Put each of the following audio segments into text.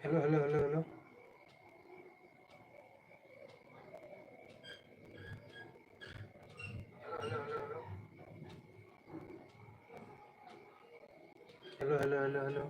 Hello hello hello hello hello hello hello hello.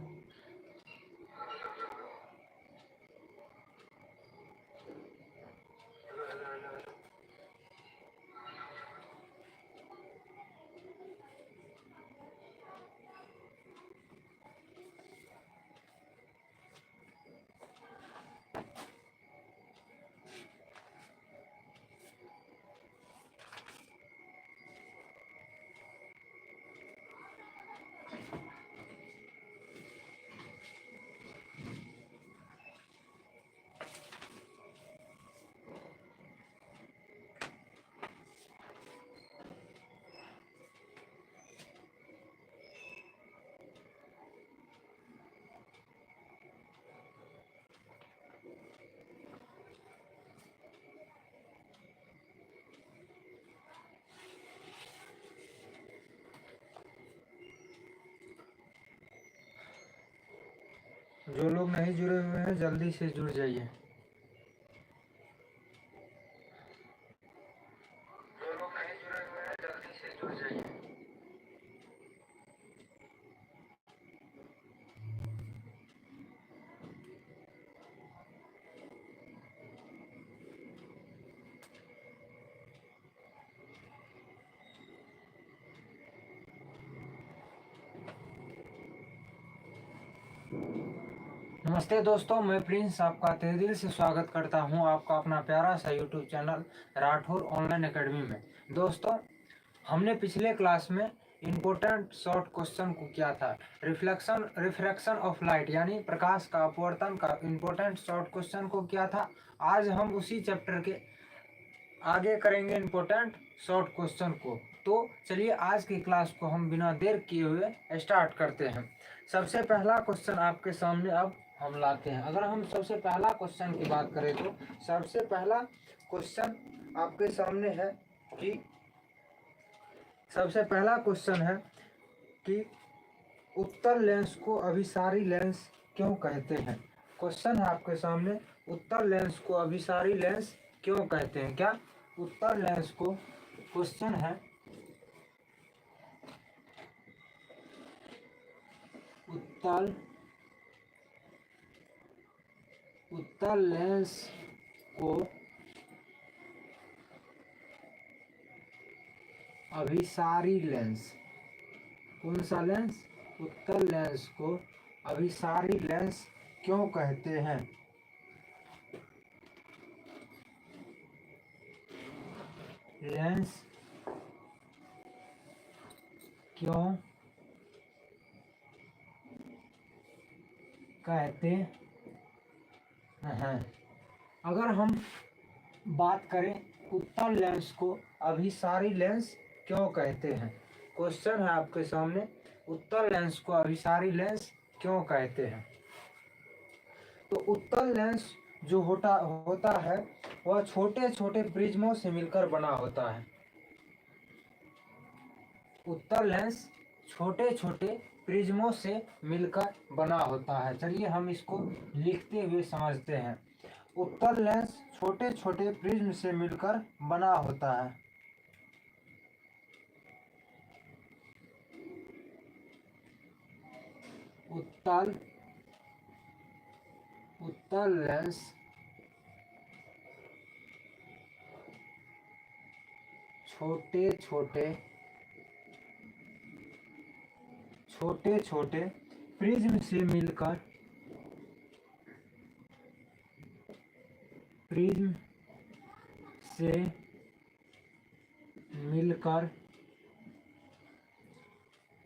जो लोग नहीं जुड़े हुए हैं जल्दी से जुड़ जाइए। नमस्ते दोस्तों, मैं प्रिंस आपका तहे दिल से स्वागत करता हूं आपका अपना प्यारा सा YouTube channel Rathore online academy में। दोस्तों, हमने पिछले क्लास में इम्पोर्टेंट शॉर्ट क्वेश्चन को किया था। रिफ्रैक्शन ऑफ लाइट यानी प्रकाश का अपवर्तन का इम्पोर्टेंट शॉर्ट क्वेश्चन को किया था। आज हम उसी चैप्टर के आगे करेंगे इम्पोर्टेंट शॉर्ट क्वेश्चन को। तो चलिए आज की क्लास को हम बिना देर किए हुए स्टार्ट करते हैं। सबसे पहला क्वेश्चन आपके सामने अब हम लाते हैं। अगर हम सबसे पहला क्वेश्चन की बात करें तो सबसे पहला क्वेश्चन आपके सामने है कि सबसे पहला क्वेश्चन है कि उत्तल लेंस को अभिसारी लेंस क्यों कहते हैं। क्वेश्चन है आपके सामने, उत्तल लेंस को अभिसारी लेंस क्यों कहते हैं। क्या उत्तल लेंस को, क्वेश्चन है उत्तल लेंस को अभिसारी लेंस, कौन सा लेंस, उत्तल लेंस को अभिसारी लेंस क्यों कहते हैं। लेंस क्यों कहते हैं। अगर हम बात करें उत्तल लेंस को अभिसारी लेंस क्यों कहते हैं, क्वेश्चन है आपके सामने, उत्तल लेंस को अभिसारी लेंस क्यों कहते हैं। तो उत्तल लेंस जो होता है वह छोटे छोटे प्रिज्मों से मिलकर बना होता है। उत्तल लेंस छोटे छोटे प्रिज्मों से मिलकर बना होता है। चलिए हम इसको लिखते हुए समझते हैं। उत्तल लेंस छोटे छोटे प्रिज्म से मिलकर बना होता है। उत्तल लेंस छोटे छोटे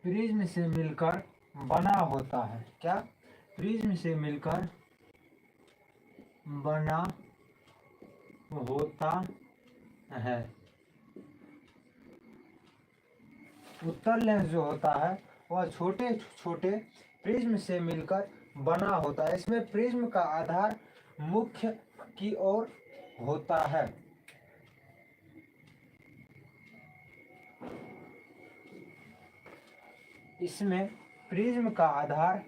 प्रिज्म से मिलकर बना होता है। क्या, प्रिज्म से मिलकर बना होता है। उत्तल लेंस जो होता है वह छोटे छोटे प्रिज्म से मिलकर बना होता है। इसमें प्रिज्म का आधार मुख्य की ओर होता है। इसमें प्रिज्म का आधार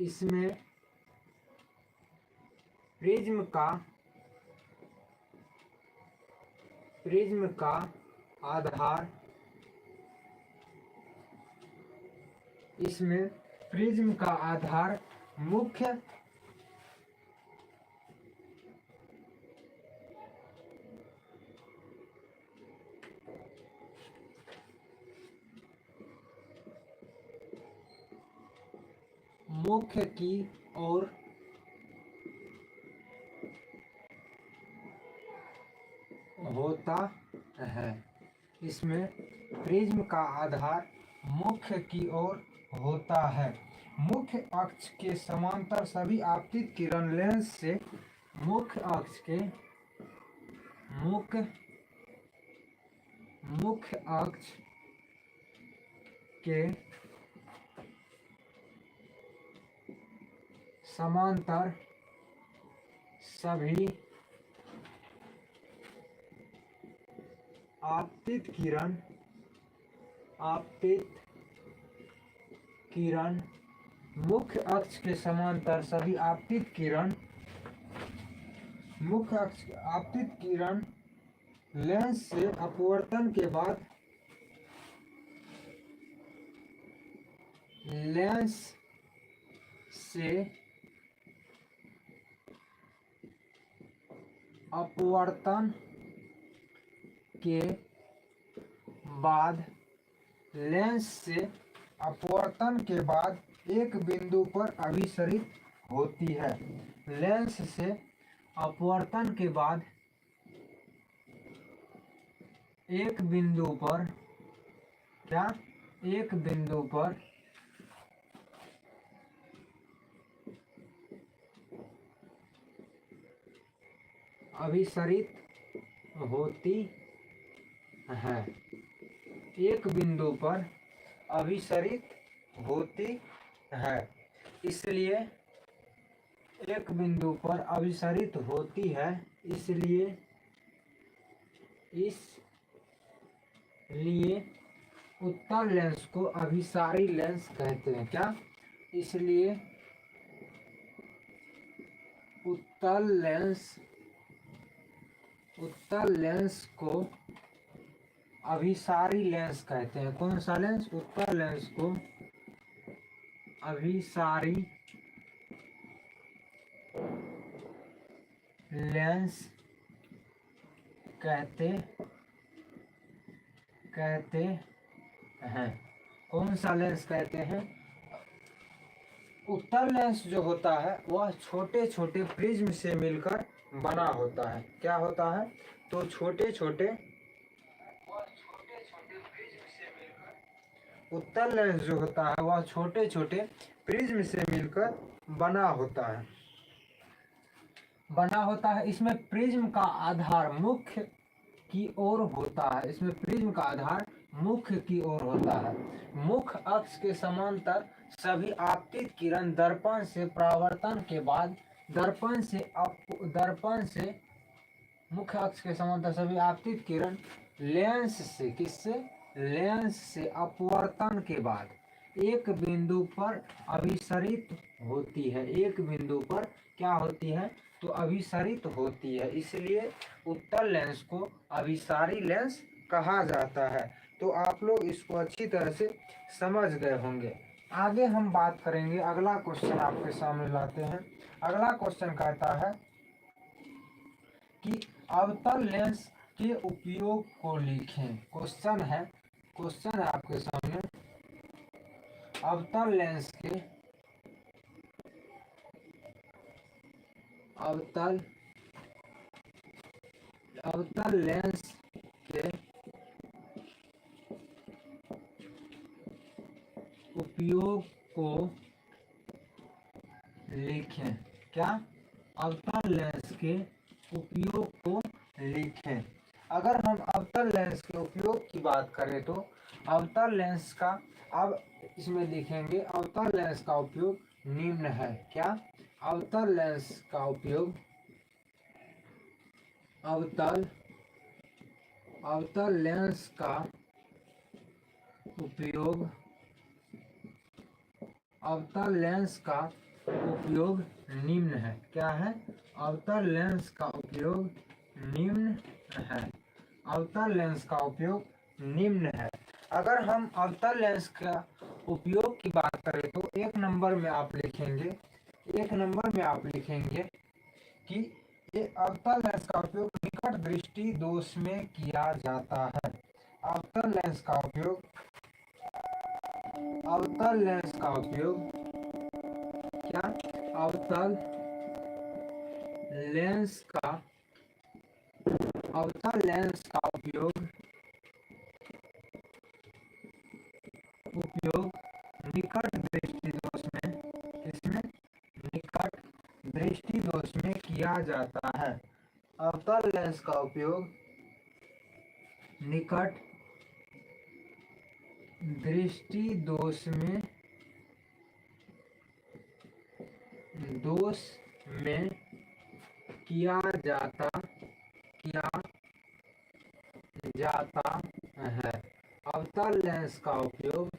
इसमें प्रिज्म का आधार इसमें प्रिज्म का आधार मुख्य की ओर होता है। इसमें प्रिज्म का आधार मुख्य की ओर होता है। मुख्य अक्ष के समांतर सभी आपतित किरण लेंस से मुख्य अक्ष के समांतर सभी आपतित किरण मुख्य अक्ष के समांतर सभी आपतित किरण लेंस से अपवर्तन के बाद लेंस से अपवर्तन के बाद एक बिंदु पर अभिसरित होती है। लेंस से अपवर्तन के बाद एक बिंदु पर अभिसरित होती है। एक बिंदु पर अभिसरित होती है। इसलिए एक बिंदु पर अभिसरित होती है। इसलिए उत्तल लेंस को अभिसारी लेंस कहते हैं। क्या? इसलिए उत्तल लेंस को अभिसारी लेंस कहते हैं। कौन सा लेंस? उत्तल लेंस को अभिसारी लेंस कहते हैं। कौन सा लेंस कहते हैं? उत्तल लेंस जो होता है वह छोटे छोटे प्रिज्म से मिलकर बना होता है। क्या होता है? तो छोटे छोटे उत्तल लेंस जो होता है वह छोटे छोटे प्रिज्म से मिलकर बना होता है। इसमें प्रिज्म का आधार मुख्य की ओर होता है। इसमें प्रिज्म का आधार मुख्य की ओर होता है। मुख्य अक्ष के समांतर सभी आपतित किरण दर्पण से परावर्तन के बाद दर्पण से मुख्य अक्ष के समांतर सभी आपतित किरण लेंस से अपवर्तन के बाद एक बिंदु पर अभिसरित होती है। एक बिंदु पर क्या होती है? तो अभिसरित होती है। इसलिए उत्तल लेंस को अभिसारी लेंस कहा जाता है। तो आप लोग इसको अच्छी तरह से समझ गए होंगे। आगे हम बात करेंगे। अगला क्वेश्चन आपके सामने लाते हैं। अगला क्वेश्चन कहता है कि अवतल लेंस के उपयोग को लिखें। क्वेश्चन है आपके सामने। अवतल लेंस के उपयोग को लिखें। क्या? अवतल लेंस के उपयोग को लिखें। अगर हम अवतल लेंस के उपयोग की बात करें तो अवतल लेंस का अब इसमें लिखेंगे। अवतल लेंस का उपयोग निम्न है। क्या? अवतल लेंस का उपयोग अवतल लेंस का उपयोग अवतल लेंस का उपयोग निम्न है। क्या है? अवतल लेंस का उपयोग निम्न है। अवतल लेंस का उपयोग निम्न है। अगर हम अवतल लेंस का उपयोग की बात करें तो एक नंबर में आप लिखेंगे कि ये अवतल लेंस का उपयोग निकट दृष्टि दोष में किया जाता है। अवतल लेंस का उपयोग क्या? अवतल लेंस का उपयोग निकट दृष्टि दोष में, किसमें? निकट दृष्टि दोष में किया जाता है। अवतल लेंस का उपयोग निकट दृष्टि दोष में किया जाता है। अवतल लेंस का उपयोग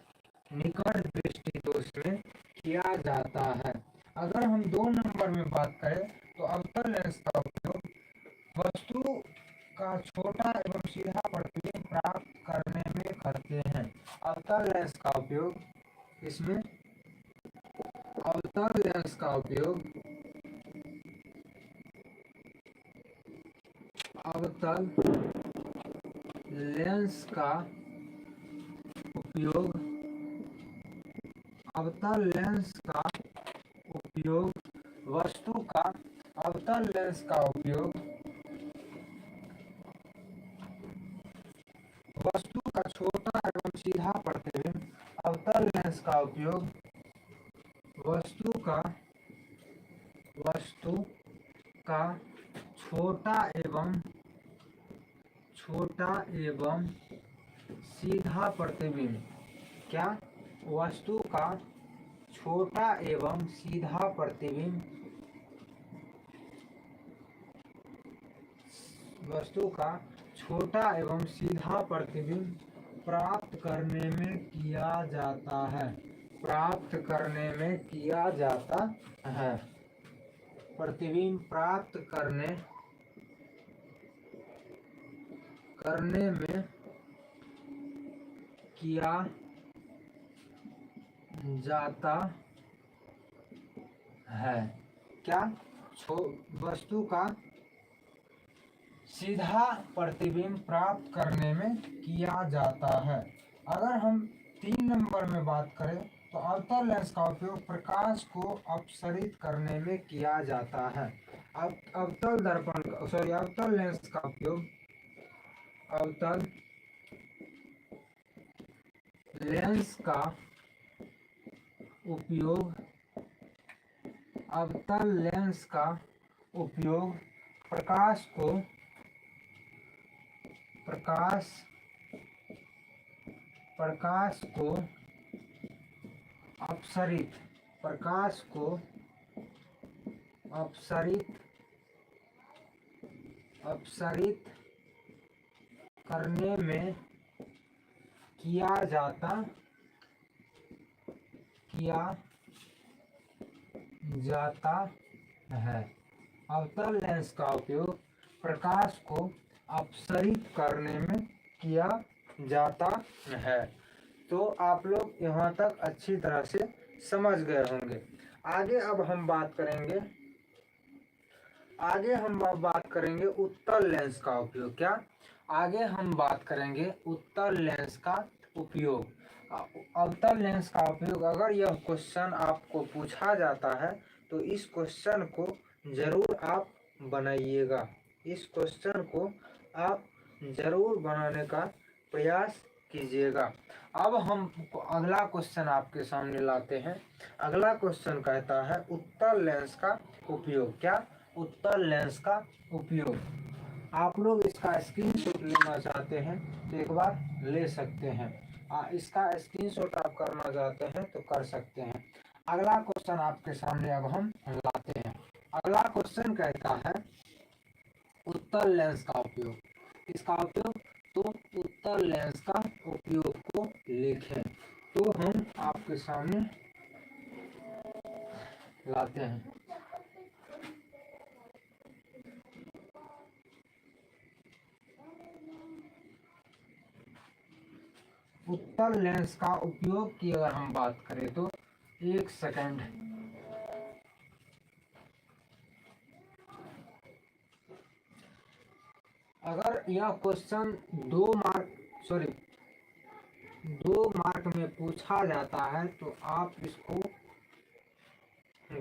निकट दृष्टि दोष में किया जाता है। अगर हम 2 नंबर में बात करें तो अवतल लेंस का उपयोग वस्तु का छोटा एवं सीधा प्रतिबिंब प्राप्त करने में करते हैं। अवतल लेंस का उपयोग इसमें अवतल लेंस का उपयोग वस्तु का अवतल लेंस का उपयोग वस्तु का छोटा एवं सीधा प्रतिबिंब। अवतल लेंस का उपयोग वस्तु का छोटा एवं सीधा प्रतिबिंब। क्या? वस्तु का छोटा एवं सीधा प्रतिबिंब प्राप्त करने में किया जाता है। प्रतिबिंब प्राप्त करने में किया जाता है। क्या? वस्तु का सीधा प्रतिबिंब प्राप्त करने में किया जाता है। अगर हम 3 नंबर में बात करें तो अवतल लेंस का उपयोग प्रकाश को अपसरित करने में किया जाता है। अवतल लेंस का उपयोग अवतल लेंस का उपयोग प्रकाश को अपसरित करने में किया जाता है। अवतल लेंस का उपयोग प्रकाश को अपसरित करने में किया जाता है। तो आप लोग यहाँ तक अच्छी तरह से समझ गए होंगे। आगे अब हम बात करेंगे उत्तल लेंस का उपयोग। क्या? आगे हम बात करेंगे उत्तल लेंस का उपयोग। अवतल लेंस का उपयोग, अगर यह क्वेश्चन आपको पूछा जाता है तो इस क्वेश्चन को जरूर आप बनाइएगा। इस क्वेश्चन को आप जरूर बनाने का प्रयास कीजिएगा। अब हम अगला क्वेश्चन आपके सामने लाते हैं। अगला क्वेश्चन कहता है उत्तल लेंस का उपयोग। क्या? उत्तल लेंस का उपयोग। आप लोग इसका स्क्रीनशॉट लेना चाहते हैं तो एक बार ले सकते हैं। इसका स्क्रीनशॉट आप करना चाहते हैं तो कर सकते हैं। अगला क्वेश्चन आपके सामने अब हम लाते हैं। अगला क्वेश्चन कहता है उत्तल लेंस का उपयोग। इसका उपयोग, तो उत्तल लेंस का उपयोग को लिखें। तो हम आपके सामने लाते हैं। उत्तल लेंस का उपयोग की अगर हम बात करें तो 1 सेकंड। अगर यह क्वेश्चन 2 मार्क में पूछा जाता है तो आप इसको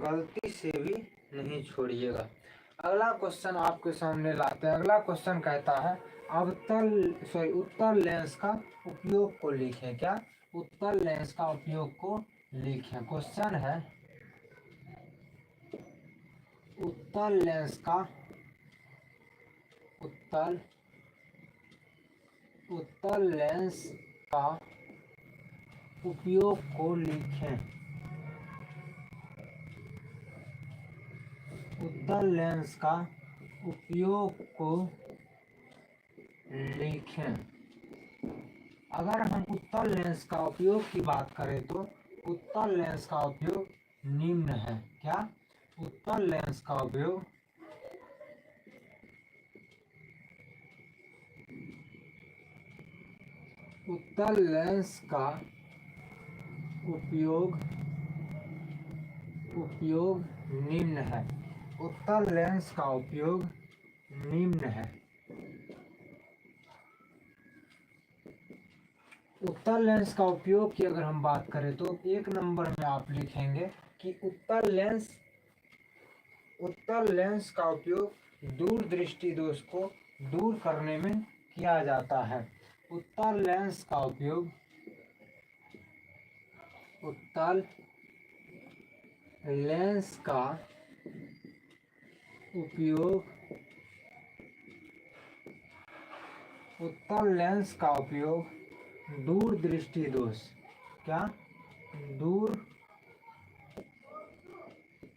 गलती से भी नहीं छोड़िएगा। अगला क्वेश्चन आपके सामने लाते हैं। अगला क्वेश्चन कहता है उत्तल लेंस का उपयोग को लिखें। क्या? उत्तल लेंस का उपयोग को लिखें। क्वेश्चन है उत्तल लेंस का उत्तल लेंस का उपयोग को लिखें। उत्तल लेंस का उपयोग को लिखें। अगर हम उत्तल लेंस का उपयोग की बात करें तो उत्तल लेंस का उपयोग निम्न है। क्या? उत्तल लेंस का उपयोग उपयोग निम्न है। उत्तल लेंस का उपयोग निम्न है। उत्तल लेंस का उपयोग की अगर हम बात करें तो 1 नंबर में आप लिखेंगे कि उत्तल लेंस का उपयोग दूर दृष्टि दोष को दूर करने में किया जाता है। उत्तल लेंस का उपयोग उत्तल लेंस का उपयोग दूर दृष्टि दोष। क्या? दूर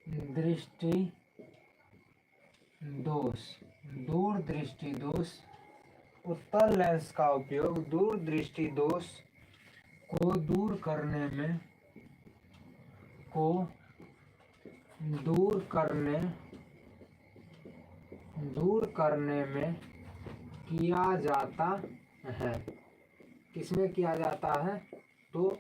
दृष्टि दोष। उत्तल लेंस का उपयोग दूर दृष्टि दोष को दूर करने में किया जाता है। किसमें किया जाता है? तो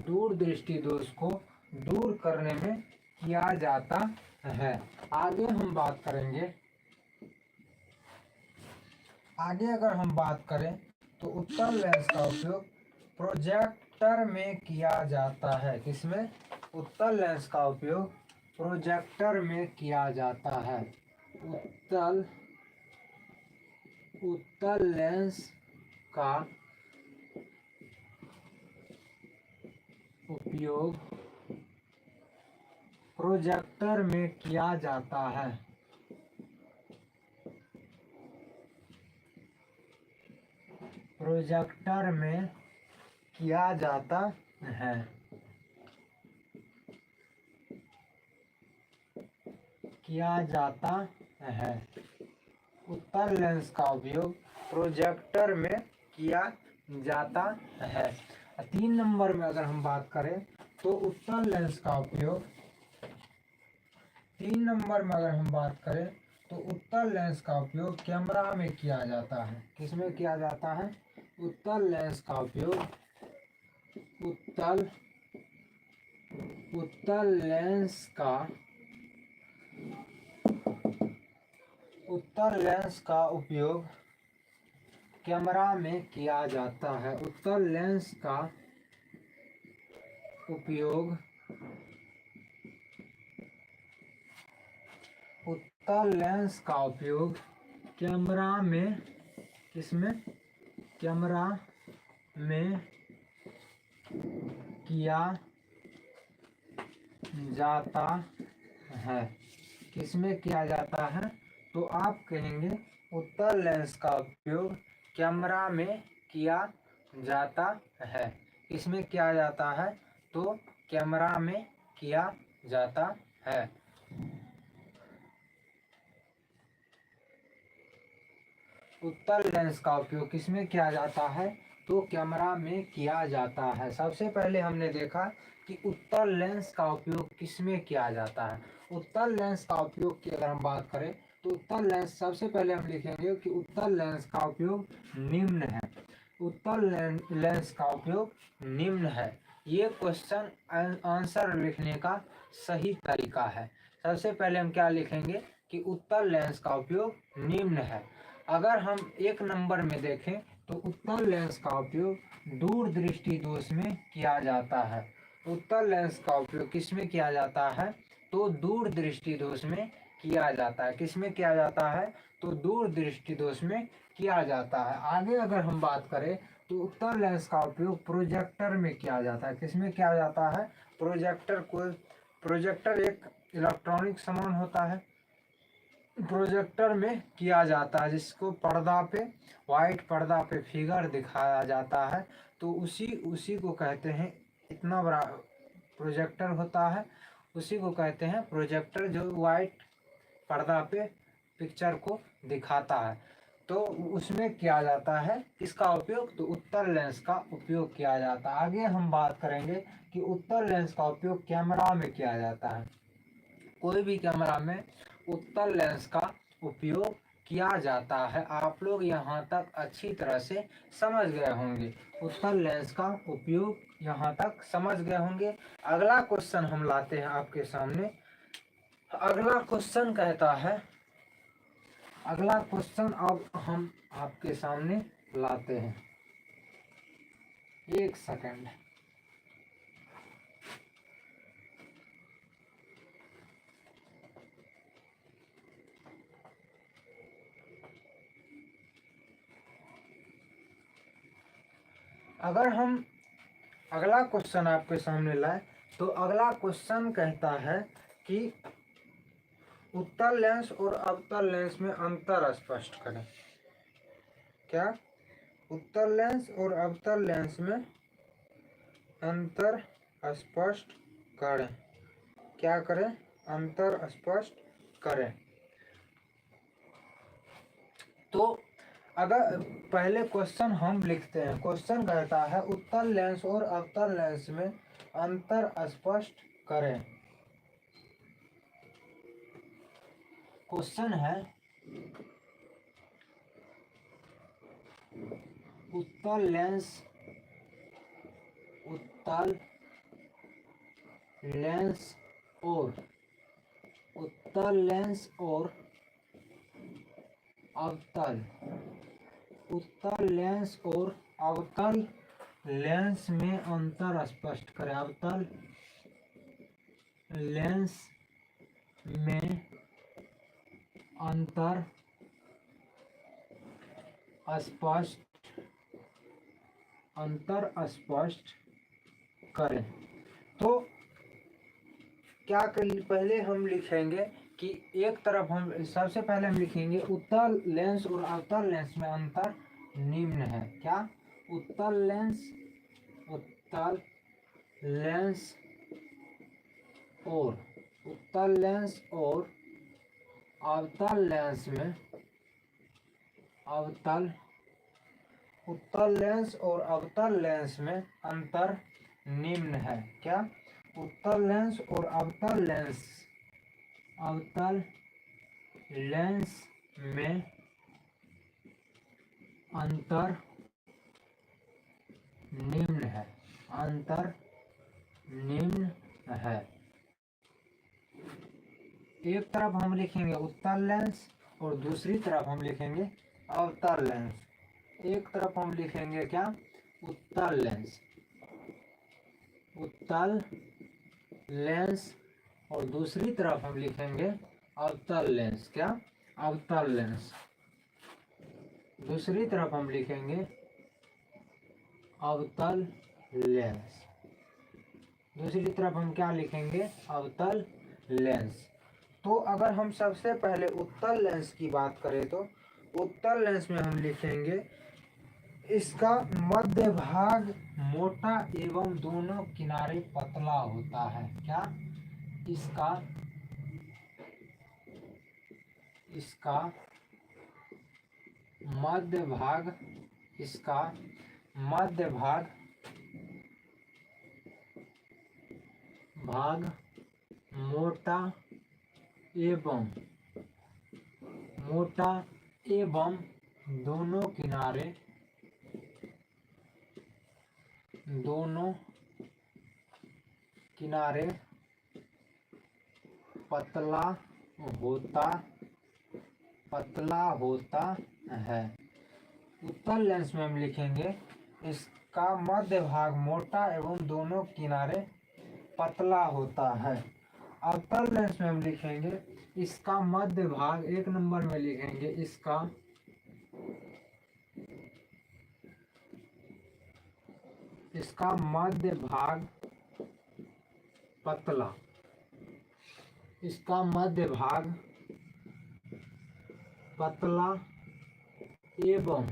दूर दृष्टि दोष को दूर करने में किया जाता है। आगे अगर हम बात करें तो उत्तल लेंस का उपयोग प्रोजेक्टर में किया जाता है। किसमें? उत्तल लेंस का उपयोग प्रोजेक्टर में किया जाता है। उत्तल लेंस का उपयोग प्रोजेक्टर में किया जाता है। प्रोजेक्टर में किया जाता है। उत्तल लेंस का उपयोग प्रोजेक्टर में किया जाता है। 3 नंबर में अगर हम बात करें तो उत्तल लेंस का उपयोग 3 नंबर में अगर हम बात करें तो उत्तल लेंस का उपयोग कैमरा में किया जाता है। किसमें किया जाता है? उत्तल लेंस का उपयोग उत्तल लेंस का उपयोग कैमरा में किया जाता है। उत्तल लेंस का उपयोग कैमरा में कैमरा में किया जाता है। किसमें किया जाता है? तो आप कहेंगे उत्तल लेंस का उपयोग कैमरा में किया जाता है। किसमें किया जाता है? तो कैमरा में किया जाता है। उत्तल लेंस का उपयोग किसमें किया जाता है? तो कैमरा में किया जाता है। सबसे पहले हमने देखा कि उत्तल लेंस का उपयोग किस में किया जाता है। उत्तल लेंस का उपयोग की अगर हम बात करें तो उत्तल लेंस, सबसे पहले हम लिखेंगे कि उत्तल लेंस का उपयोग निम्न है। उत्तल लेंस का उपयोग निम्न है। ये क्वेश्चन आंसर लिखने का सही तरीका है। सबसे पहले हम क्या लिखेंगे कि उत्तल लेंस का उपयोग निम्न है। अगर हम एक नंबर में देखें तो उत्तल लेंस का उपयोग दूर दृष्टि दोष में किया जाता है। उत्तल लेंस का उपयोग किस में किया जाता है? तो दूर दृष्टि दोष में किया जाता है। किस में किया जाता है? तो दूर दृष्टि दोष में किया जाता है। आगे अगर हम बात करें तो उत्तल लेंस का उपयोग प्रोजेक्टर में किया जाता है। किस में किया जाता है? प्रोजेक्टर एक इलेक्ट्रॉनिक सामान होता है, प्रोजेक्टर में किया जाता है, जिसको पर्दा पे, वाइट पर्दा पे फिगर दिखाया जाता है। तो उसी को कहते हैं, इतना बड़ा प्रोजेक्टर होता है, उसी को कहते हैं प्रोजेक्टर, जो वाइट पर्दा पे पिक्चर को दिखाता है। तो उसमें किया जाता है इसका उपयोग, तो उत्तल लेंस का उपयोग किया जाता है। आगे हम बात करेंगे कि उत्तल लेंस का उपयोग कैमरा में किया जाता है। कोई भी कैमरा में उत्तल लेंस का उपयोग किया जाता है। आप लोग यहाँ तक अच्छी तरह से समझ गए होंगे। उत्तल लेंस का उपयोग यहाँ तक समझ गए होंगे। अगला क्वेश्चन हम लाते हैं आपके सामने। अगला क्वेश्चन कहता है, अगला क्वेश्चन अब हम आपके सामने लाते हैं। एक सेकंड। अगर हम अगला क्वेश्चन आपके सामने लाए तो अगला क्वेश्चन कहता है कि उत्तल लेंस और अवतल लेंस में अंतर स्पष्ट करें। क्या? उत्तल लेंस और अवतल लेंस में अंतर स्पष्ट करें। क्या करें? अंतर स्पष्ट करें। तो अगर पहले क्वेश्चन हम लिखते हैं, क्वेश्चन कहता है उत्तल लेंस और अवतल लेंस में अंतर स्पष्ट करें। क्वेश्चन है उत्तल लेंस और उत्तल लेंस और अवतल, उत्तल लेंस और अवतल लेंस में अंतर स्पष्ट करें। अवतल लेंस में अंतर स्पष्ट करें। तो क्या कर, पहले हम लिखेंगे कि एक तरफ हम सबसे पहले हम लिखेंगे उत्तल लेंस और अवतल लेंस में अंतर निम्न है। क्या? उत्तल लेंस और उत्तल लेंस और अवतल लेंस में उत्तल लेंस और अवतल लेंस में अंतर निम्न है। क्या? उत्तल लेंस और अवतल लेंस में अंतर निम्न है। अंतर निम्न है। एक तरफ हम लिखेंगे उत्तल लेंस और दूसरी तरफ हम लिखेंगे अवतल लेंस। एक तरफ हम लिखेंगे क्या? उत्तल लेंस और दूसरी तरफ हम लिखेंगे अवतल लेंस। क्या? अवतल लेंस। दूसरी तरफ हम लिखेंगे अवतल लेंस। दूसरी तरफ हम क्या लिखेंगे? अवतल लेंस। तो अगर हम सबसे पहले उत्तल लेंस की बात करें तो उत्तल लेंस में हम लिखेंगे इसका मध्य भाग मोटा एवं दोनों किनारे पतला होता है। क्या? इसका मध्य भाग, इसका मध्य भाग मोटा एवं दोनों किनारे पतला होता है। उत्तर लेंस में हम लिखेंगे इसका मध्य भाग मोटा एवं दोनों किनारे पतला होता है। अवतल लेंस में हम लिखेंगे इसका मध्य भाग, एक नंबर में लिखेंगे इसका मध्य भाग पतला, एवं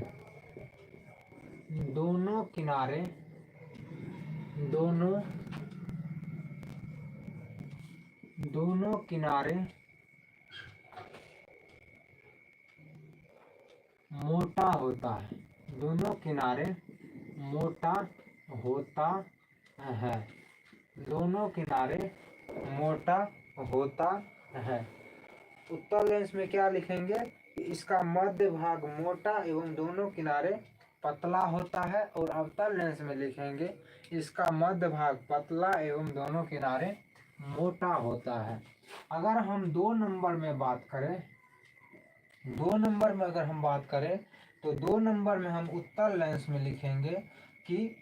दोनों किनारे मोटा होता है। दोनों किनारे मोटा होता है। उत्तर लेंस में क्या लिखेंगे? इसका मध्य भाग मोटा एवं दोनों किनारे पतला होता है। और अवतल लेंस में लिखेंगे इसका मध्य भाग पतला एवं दोनों किनारे मोटा होता है। अगर हम दो नंबर में बात करें, तो दो नंबर में हम उत्तर लेंस में लिखेंगे कि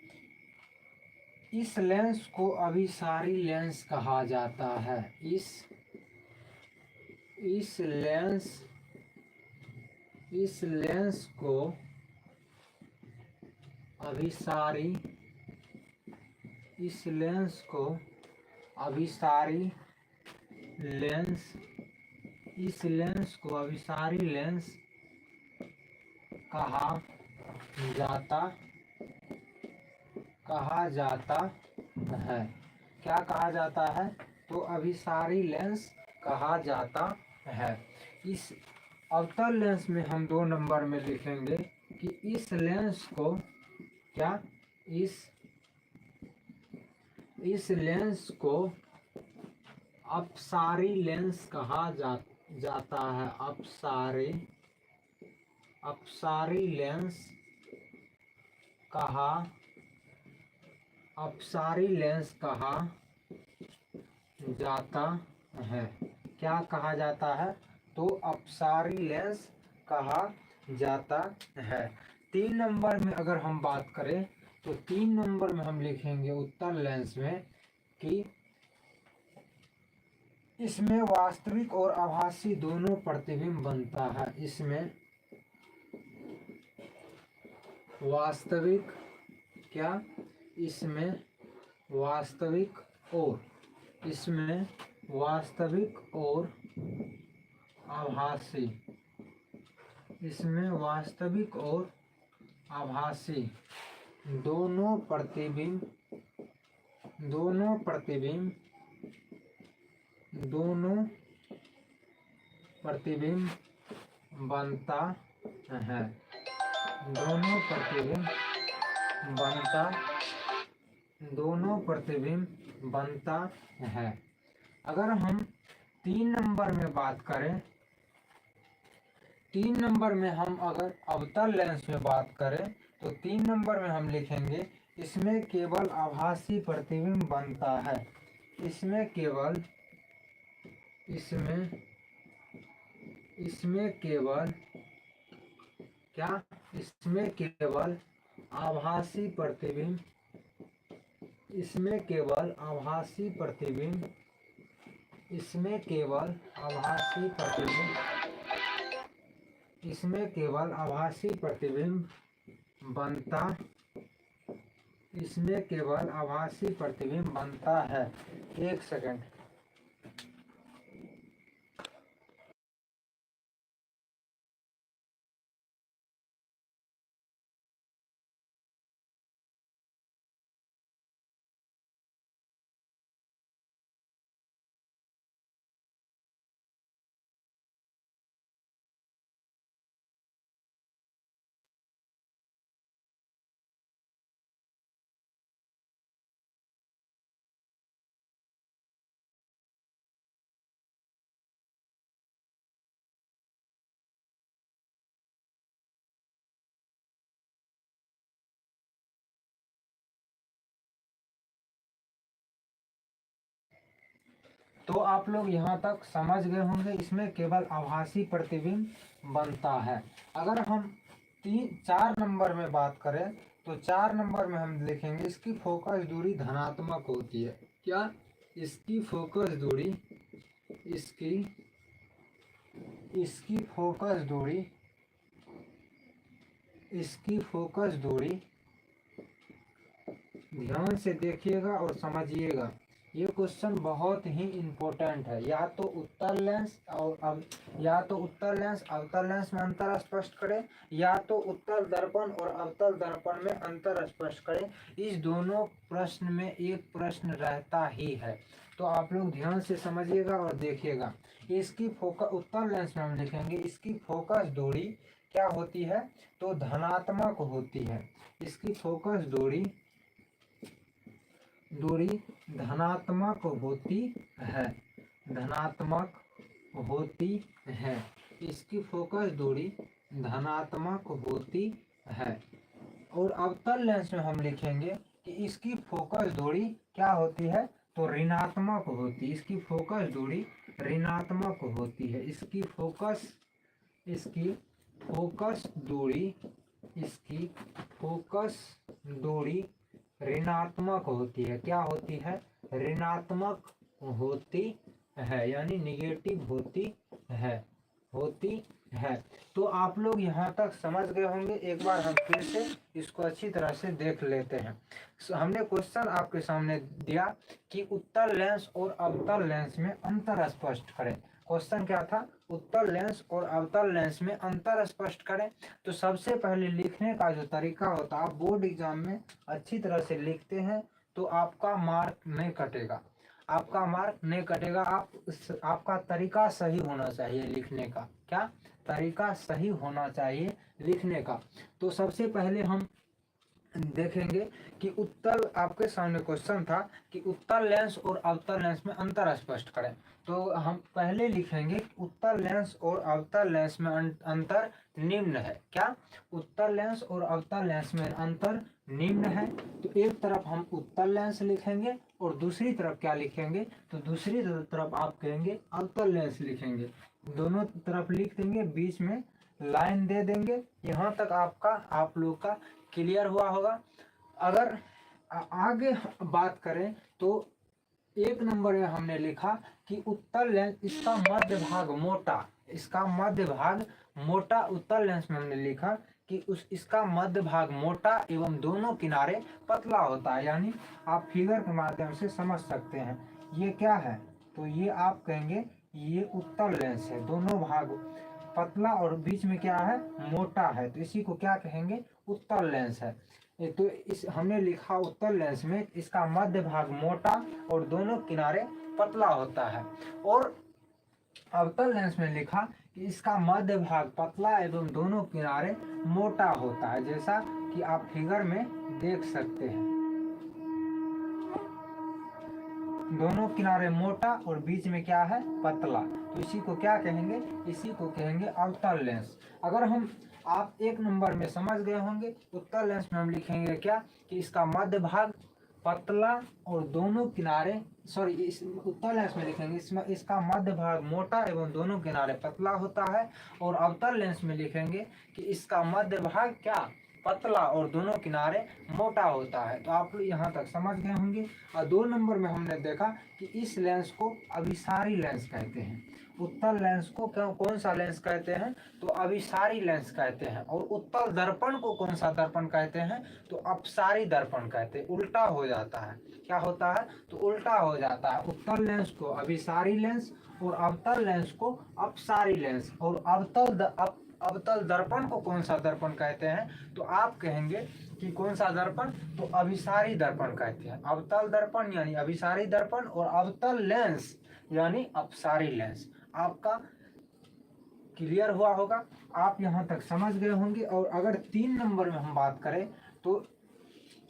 इस लेंस को अभिसारी लेंस कहा जाता है। इस लेंस को अभिसारी लेंस कहा जाता है। क्या कहा जाता है? तो अभिसारी लेंस कहा जाता है। इस अवतल लेंस में हम दो नंबर में लिखेंगे कि इस लेंस को अपसारी लेंस कहा जाता है। अपसारी लेंस कहा जाता है। क्या कहा जाता है? तो अपसारी लेंस कहा जाता है। तीन नंबर में अगर हम बात करें तो तीन नंबर में हम लिखेंगे उत्तर लेंस में कि इसमें वास्तविक और आभासी दोनों प्रतिबिंब बनता है। इसमें वास्तविक और आभासी दोनों प्रतिबिंब बनता है। दोनों प्रतिबिंब बनता है। अगर हम तीन नंबर में बात करें, तीन नंबर में हम अगर अवतल लेंस में बात करें तो तीन नंबर में हम लिखेंगे इसमें केवल आभासी प्रतिबिंब बनता है। इसमें केवल आभासी प्रतिबिंब बनता है। एक सेकंड। तो आप लोग यहाँ तक समझ गए होंगे, इसमें केवल आभासी प्रतिबिंब बनता है। अगर हम 4 नंबर में बात करें तो 4 नंबर में हम लिखेंगे इसकी फोकस दूरी धनात्मक होती है। क्या? इसकी फोकस दूरी, इसकी फोकस दूरी ध्यान से देखिएगा और समझिएगा, ये क्वेश्चन बहुत ही इम्पोर्टेंट है। या तो उत्तल लेंस अवतल लेंस में अंतर स्पष्ट करें, या तो उत्तल दर्पण और अवतल दर्पण में अंतर स्पष्ट करें। इस दोनों प्रश्न में एक प्रश्न रहता ही है, तो आप लोग ध्यान से समझिएगा और देखिएगा। इसकी फोकस, उत्तल लेंस में हम लिखेंगे इसकी फोकस दूरी क्या होती है, तो धनात्मक होती है। इसकी फोकस दूरी धनात्मक होती है, इसकी फोकस दूरी धनात्मक होती है। और अवतल लेंस में हम लिखेंगे कि इसकी फोकस दूरी क्या होती है, तो ऋणात्मक होती है। इसकी फोकस दूरी ऋणात्मक होती है। इसकी फोकस दूरी ऋणात्मक होती है। क्या होती है? ऋणात्मक होती है, यानी निगेटिव होती है। तो आप लोग यहाँ तक समझ गए होंगे। एक बार हम फिर से इसको अच्छी तरह से देख लेते हैं। हमने क्वेश्चन आपके सामने दिया कि उत्तल लेंस और अवतल लेंस में अंतर स्पष्ट करें। क्वेश्चन क्या था? उत्तल लेंस और अवतल लेंस में अंतर स्पष्ट करें। तो सबसे पहले लिखने का जो तरीका होता है, आप बोर्ड एग्जाम में अच्छी तरह से लिखते हैं तो आपका मार्क नहीं कटेगा, आपका तरीका सही होना चाहिए लिखने का। क्या? तरीका सही होना चाहिए लिखने का। तो सबसे पहले हम देखेंगे कि उत्तल, आपके सामने क्वेश्चन था कि उत्तल लेंस और अवतल लेंस में अंतर स्पष्ट करें। तो हम पहले लिखेंगे उत्तल लेंस और अवतल लेंस में अंतर निम्न है। क्या? उत्तल लेंस और अवतल लेंस में अंतर निम्न है। तो एक तरफ हम उत्तल लेंस लिखेंगे और दूसरी तरफ क्या लिखेंगे, तो दूसरी तरफ आप कहेंगे अवतल लेंस लिखेंगे। दोनों तरफ लिख देंगे, बीच में लाइन दे देंगे। यहाँ तक आप लोग का क्लियर हुआ होगा। अगर आगे बात करें तो 1 नंबर में हमने लिखा कि उत्तल लेंस, इसका मध्य भाग मोटा, उत्तल लेंस में हमने लिखा कि इसका मध्य भाग मोटा एवं दोनों किनारे पतला होता है। यानी आप फिगर के माध्यम से समझ सकते हैं ये क्या है, तो ये आप कहेंगे ये उत्तल लेंस है, दोनों भाग पतला और बीच में क्या है, मोटा है, तो इसी को क्या कहेंगे, उत्तल लेंस है। तो इस हमने लिखा उत्तल लेंस में इसका मध्य भाग मोटा और दोनों किनारे पतला होता है। और अवतल लेंस में लिखा कि इसका मध्य भाग पतला एवं दोनों किनारे मोटा होता है, जैसा कि आप फिगर में देख सकते हैं। दोनों किनारे मोटा और बीच में क्या है, पतला, तो इसी को क्या कहेंगे, इसी को कहेंगे अवतल लेंस। अगर आप 1 नंबर में समझ गए होंगे, उत्तल लेंस में हम लिखेंगे क्या, कि इसका मध्य भाग पतला और दोनों किनारे, इस उत्तल लेंस में लिखेंगे इसमें इसका मध्य भाग मोटा एवं दोनों किनारे पतला होता है। और अवतल लेंस में लिखेंगे कि इसका मध्य भाग क्या, पतला और दोनों किनारे मोटा होता है। तो आप लोग यहाँ तक समझ गए होंगे। और 2 नंबर में हमने देखा कि इस लेंस को अभिसारी लेंस कहते हैं। उत्तल लेंस को कौन सा लेंस कहते हैं, तो अभिसारी लेंस कहते हैं। और उत्तल दर्पण को कौन सा दर्पण कहते हैं, तो अपसारी दर्पण कहते हैं। उल्टा हो जाता है, क्या होता है, तो उल्टा हो जाता है। उत्तल लेंस को अभिसारी लेंस और अवतल लेंस को अपसारी लेंस। और अवतल दर्पण को कौन सा दर्पण कहते हैं, तो आप कहेंगे कि कौन सा दर्पण, तो अभिसारी दर्पण कहते हैं। अवतल दर्पण यानी अभिसारी दर्पण और अवतल लेंस यानी अपसारी लेंस। आपका क्लियर हुआ होगा, आप यहाँ तक समझ गए होंगे। और अगर 3 नंबर में हम बात करें तो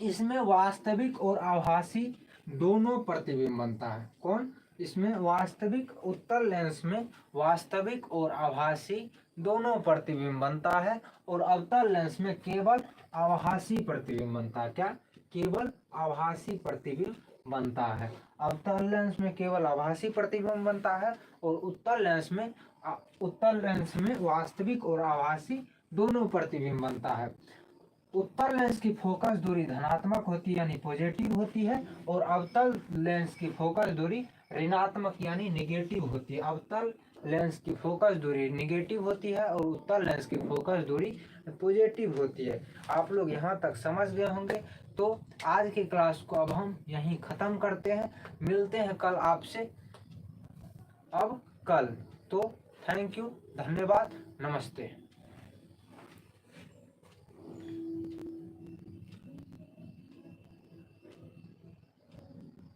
इसमें वास्तविक और आभासी दोनों प्रतिबिंब बनता है। कौन? इसमें वास्तविक, उत्तल लेंस में वास्तविक और आभासी दोनों प्रतिबिंब बनता है। और अवतल लेंस में केवल आभासी प्रतिबिंब बनता है। क्या? केवल आभासी प्रतिबिंब बनता है। अवतल लेंस में केवल आभासी प्रतिबिंब बनता है और उत्तल लेंस में वास्तविक और आभासी दोनों प्रतिबिंब बनता है। उत्तल लेंस की फोकस दूरी धनात्मक होती है यानी पॉजिटिव होती है और अवतल लेंस की फोकस दूरी ऋणात्मक यानी नेगेटिव होती है। अवतल लेंस की फोकस दूरी नेगेटिव होती है और उत्तल लेंस की फोकस दूरी पॉजिटिव होती है। आप लोग यहाँ तक समझ गए होंगे। तो आज की क्लास को अब हम यहीं ख़त्म करते हैं। मिलते हैं कल आपसे अब कल। तो थैंक यू, धन्यवाद, नमस्ते।